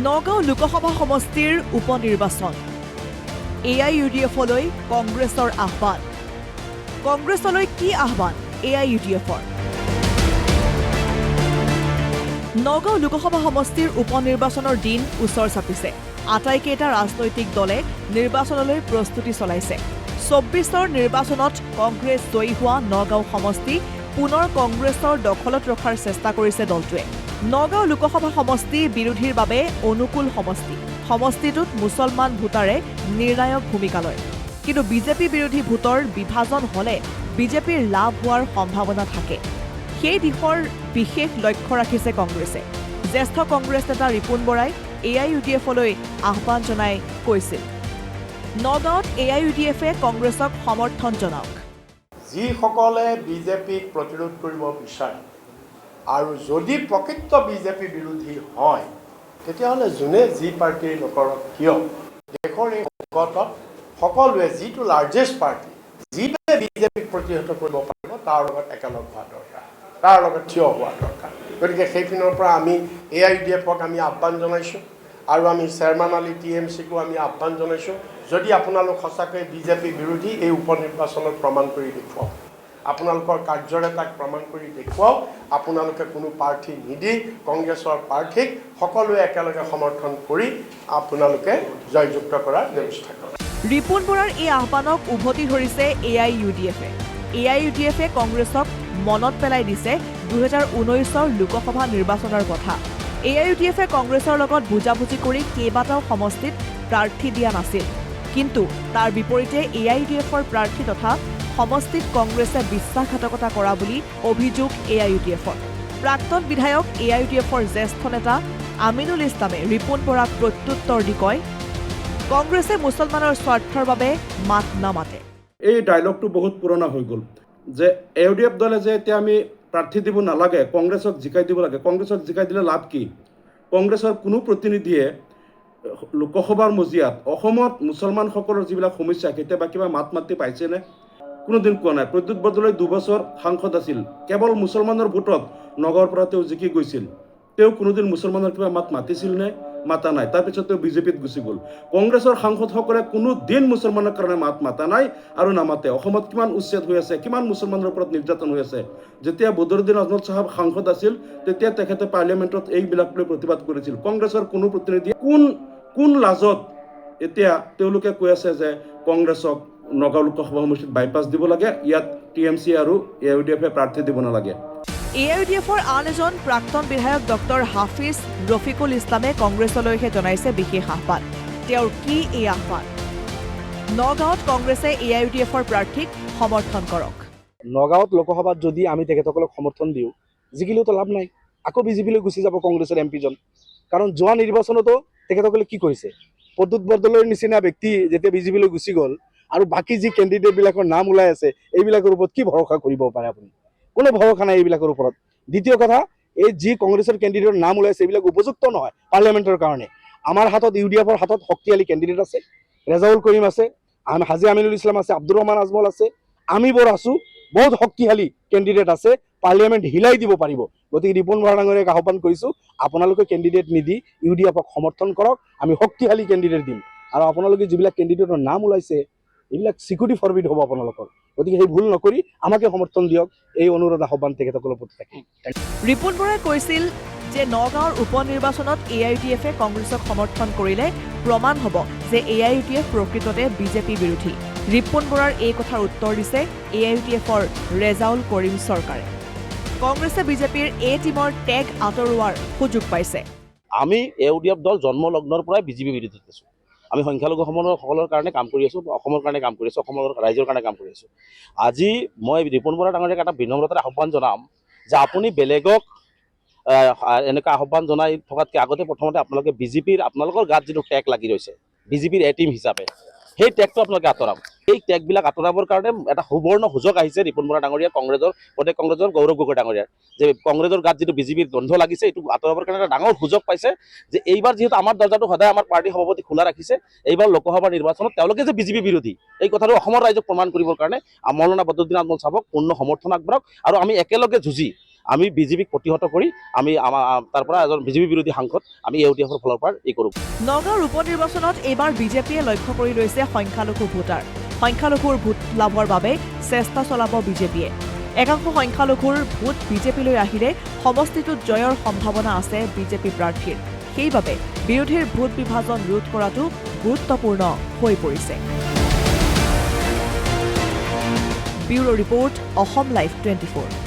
নগাঁও লোকসভা সমষ্টিৰ উপনিৰ্বাচন AIUDFলৈ কংগ্ৰেছৰ আহ্বান কংগ্ৰেছলৈ কি আহ্বান AIUDFৰ নগাঁও লোকসভা সমষ্টিৰ উপনিৰ্বাচনৰ দিন ওচৰ চাপিছে আটাইকেইটা ৰাজনৈতিক দলে নিৰ্বাচনলৈ প্ৰস্তুতি চলাইছে ২৪ৰ নিৰ্বাচনত কংগ্ৰেছ জয়ী হোৱা নগাঁও সমষ্টি পুনৰ কংগ্ৰেছৰ দখলত ৰখাৰ চেষ্টা কৰিছে দলটোৱে নগাঁও লোকসভা সমষ্টি বিৰোধীৰ বাবে অনুকূল সমষ্টি সমষ্টিটোত মুছলমান ভোটাৰে নিৰ্ণায়ক ভূমিকা লয় কিন্তু বিজেপি বিৰোধী ভোটৰ বিভাজন হলে বিজেপিৰ লাভ হোৱাৰ সম্ভাৱনা থাকে সেই দিশৰ বিশেষ লক্ষ্য ৰাখিছে কংগ্ৰেছে জ্যেষ্ঠ কংগ্ৰেছ নেতা ৰিপুন বৰাই AIUDFলৈ আহ্বান জনাই কৈছিল নগাঁৱত AIUDFে কংগ্ৰেছক সমৰ্থন জনাওক যিসকলে বিজেপিক প্ৰতিৰোধ কৰিব বিচাৰে আৰু যদি প্ৰকৃত বিজেপি বিৰোধী হয় তেতিয়াহ'লে যোনে যি পাৰ্টিৰ নকৰক কিয় দেশৰ এই সংকটত সকলোৱে যিটো লাৰ্জেষ্ট পাৰ্টি যিটোৱে বিজেপিক প্ৰতিহত কৰিব পাৰিব তাৰ লগত একেলগ হোৱা দৰকাৰ তাৰ লগত থিয় হোৱা দৰকাৰ গতিকে সেইপিনৰ পৰা আমি AIUDFক আমি আহ্বান জনাইছোঁ আৰু আমি চেয়াৰমেন আলী TMCকো আমি আহ্বান জনাইছোঁ যদি আপোনালোক সঁচাকৈ বিজেপি বিৰোধী এই উপনিৰ্বাচনত প্ৰমাণ কৰি দেখুৱাওক আপোনালোকৰ কাৰ্যৰে তাক প্ৰমাণ কৰি দেখুৱাওক আপোনালোকে কোনো প্ৰাৰ্থী নিদি কংগ্ৰেছৰ প্ৰাৰ্থীক সকলোৱে একেলগে সমৰ্থন কৰি আপোনালোকে জয়যুক্ত কৰাৰ ব্যৱস্থা কৰক ৰিপুন বৰাৰ এই আহ্বানক উভতি ধৰিছে AIUDFে কংগ্ৰেছক মনত পেলাই দিছে 2019ৰ লোকসভা নিৰ্বাচনৰ কথা AIUDFে কংগ্ৰেছৰ লগত বুজাবুজি কৰি কেইবাটাও সমষ্টিত প্ৰাৰ্থী দিয়া নাছিল কিন্তু তাৰ বিপৰীতে AIUDFৰ প্ৰাৰ্থী তথা সমষ্টিত কংগ্ৰেছে বিশ্বাসঘাতকতা কৰা বুলি অভিযোগ AIUDFৰ প্ৰাক্তন বিধায়ক AIUDFৰ জ্যেষ্ঠ নেতা আমিনুল ইছলামে ৰিপুন বৰাক প্ৰত্যুত্তৰ দি কয় কংগ্ৰেছে মুছলমানৰ স্বাৰ্থৰ বাবে মাত নামাতে এই ডায়লগটো বহুত পুৰণা হৈ গ'ল যে AIUDF দলে যে এতিয়া আমি প্ৰাৰ্থী দিব নালাগে কংগ্ৰেছক জিকাই দিব লাগে কংগ্ৰেছক জিকাই দিলে লাভ কি কংগ্ৰেছৰ কোনো প্ৰতিনিধিয়ে লোকসভাৰ মজিয়াত অসমত মুছলমানসকলৰ যিবিলাক সমস্যা কেতিয়াবা কিবা মাত মাতি পাইছেনে কোনোদিন কোৱা নাই প্ৰদ্যুৎ বৰদলৈ 2 বছৰ সাংসদ আছিল কেৱল মুছলমানৰ ভোটত নগৰৰ পৰা তেওঁ জিকি গৈছিল তেওঁ কোনোদিন মুছলমানৰ কিবা মাত মাতিছিল নে মাতা নাই তাৰপিছত তেওঁ বিজেপিত গুচি গ'ল কংগ্ৰেছৰ সাংসদসকলে কোনো দিন মুছলমানৰ কাৰণে মাত মাতা নাই আৰু নামাতে অসমত কিমান উচ্ছেদ হৈ আছে কিমান মুছলমানৰ ওপৰত নিৰ্যাতন হৈ আছে যেতিয়া বদৰুদ্দিন আজমল সাহেব সাংসদ আছিল তেতিয়া তেখেতে পাৰ্লিয়ামেণ্টত এইবিলাক লৈ প্ৰতিবাদ কৰিছিল কংগ্ৰেছৰ কোনো প্ৰতিনিধি কোন লাজত এতিয়া তেওঁলোকে কৈ আছে যে কংগ্ৰেছক নগাঁও লোকসভা সমষ্টিত বাইপাছ দিব লাগে ইয়াত TMC আৰু AIUDFে প্ৰাৰ্থী দিব নালাগে AIUDFৰ আন এজন প্ৰাক্তন বিধায়ক ডক্টৰ হাফিজ ৰফিকুল ইছলামে কংগ্ৰেছলৈহে জনাইছে বিশেষ আহ্বান তেওঁৰ কি এই আহ্বান নগাঁৱত কংগ্ৰেছে AIUDFৰ প্ৰাৰ্থীক সমৰ্থন কৰক নগাঁৱত লোকসভাত যদি আমি তেখেতসকলক সমৰ্থন দিওঁ জিকিলেওতো লাভ নাই আকৌ বিজেপিলৈ গুচি যাব কংগ্ৰেছৰ MP জন কাৰণ যোৱা নিৰ্বাচনতো তেখেতসকলে কি কৰিছে প্ৰদ্যুৎ বৰদলৈৰ নিচিনা ব্যক্তি যেতিয়া বিজেপিলৈ গুচি গ'ল আৰু বাকী যি কেণ্ডিডেটবিলাকৰ নাম ওলাই আছে এইবিলাকৰ ওপৰত কি ভৰসা কৰিব পাৰে আপুনি কোনো ভৰসা নাই এইবিলাকৰ ওপৰত দ্বিতীয় কথা এই যি কংগ্ৰেছৰ কেণ্ডিডেটৰ নাম ওলাইছে এইবিলাক উপযুক্ত নহয় পাৰ্লিয়ামেণ্টৰ কাৰণে আমাৰ হাতত UDFৰ হাতত শক্তিশালী কেণ্ডিডেট আছে ৰেজাউল কৰিম আছে হাজী আমিনুল ইছলাম আছে আব্দুৰ ৰহমান আজমল আছে আমি বৰ আছো বহুত শক্তিশালী কেণ্ডিডেট আছে পাৰ্লিয়ামেণ্ট হিলাই দিব পাৰিব গতিকে ৰিপুন বৰা ডাঙৰীয়াক আহ্বান কৰিছোঁ আপোনালোকে কেণ্ডিডেট নিদি UDFক সমৰ্থন কৰক আমি শক্তিশালী কেণ্ডিডেট দিম আৰু আপোনালোকে যিবিলাক কেণ্ডিডেটৰ নাম ওলাইছে এইবিলাক চিকিউৰিটি ফৰবিড হ'ব আপোনালোকৰ গতিকে সেই ভুল নকৰি আমাকে সমৰ্থন দিয়ক এই অনুৰোধ আহ্বান তেখেতসকলৰ প্ৰতি থাকে ৰিপুন বৰাই কৈছিল যে নগাঁৱৰ উপনিৰ্বাচনত AIUDFে কংগ্ৰেছক সমৰ্থন কৰিলে প্ৰমাণ হ'ব যে AIUDF প্ৰকৃততে বিজেপি বিৰোধী ৰিপুন বৰাৰ এই কথাৰ উত্তৰ দিছে AIUDFৰ ৰেজাউল কৰিম চৰকাৰে কংগ্ৰেছে বিজেপিৰ এই টিমৰ টেগ আঁতৰোৱাৰ সুযোগ পাইছে আমি AIUDF দল জন্মলগ্নৰ পৰাই বিজেপি বিৰোধীত আছোঁ আমি সংখ্যালঘু সকলৰ কাৰণে কাম কৰি আছোঁ অসমৰ কাৰণে কাম কৰি আছোঁ অসমৰ ৰাইজৰ কাৰণে কাম কৰি আছোঁ আজি মই ৰিপুন বৰা ডাঙৰীয়াক এটা বিনম্ৰতাৰে আহ্বান জনাম যে আপুনি বেলেগক এনেকুৱা আহ্বান জনাই থকাতকৈ আগতে প্ৰথমতে আপোনালোকে বিজেপিৰ আপোনালোকৰ গাত যিটো টেগ লাগি ৰৈছে বিজেপিৰ টিম হিচাপে সেই টেগটো আপোনালোকে আঁতৰাওক এই টেগবিলাক আঁতৰাবৰ কাৰণে এটা সুবৰ্ণ সুযোগ আহিছে ৰিপুন বৰা ডাঙৰীয়া প্ৰদেশ কংগ্ৰেছৰ গৌৰৱ গগৈ ডাঙৰীয়াৰ যে কংগ্ৰেছৰ গাত যিটো বিজেপিৰ গন্ধ লাগিছে এইটো আঁতৰাবৰ কাৰণে এটা ডাঙৰ সুযোগ পাইছে যে এইবাৰ যিহেতু আমাৰ দৰ্জাটো সদায় আমাৰ পাৰ্টি সভাপতি খোলা ৰাখিছে এইবাৰ লোকসভা নিৰ্বাচনত তেওঁলোকে যে বিজেপি বিৰোধী এই কথাটো অসমৰ ৰাইজক প্ৰমাণ কৰিবৰ কাৰণে মৌলানা বদৰুদ্দিন আজমল সাহেবক পূৰ্ণ সমৰ্থন আগবঢ়াওক আৰু আমি একেলগে যুঁজি আমি বিজেপিক প্ৰতিহত কৰি আমি তাৰ পৰা এজন বিজেপি বিৰোধী সাংসদ আমি AUDFৰ ফালৰ পৰা কৰোঁ। নগাঁৱৰ উপ নিৰ্বাচনত এইবাৰ বিজেপিয়ে লক্ষ্য কৰি লৈছে সংখ্যালঘু ভোটাৰ। সংখ্যালঘুৰ ভোট লাভৰ বাবে চেষ্টা চলাব বিজেপিয়ে। একাংশ সংখ্যালঘুৰ ভোট বিজেপিলৈ আহিলে সমষ্টিটোত জয়ৰ সম্ভাৱনা আছে বিজেপি প্ৰাৰ্থীৰ। সেইবাবে বিৰোধীৰ ভোট বিভাজন ৰোধ কৰাটো গুৰুত্বপূৰ্ণ হৈ পৰিছে। Bureau report, Assam live 24।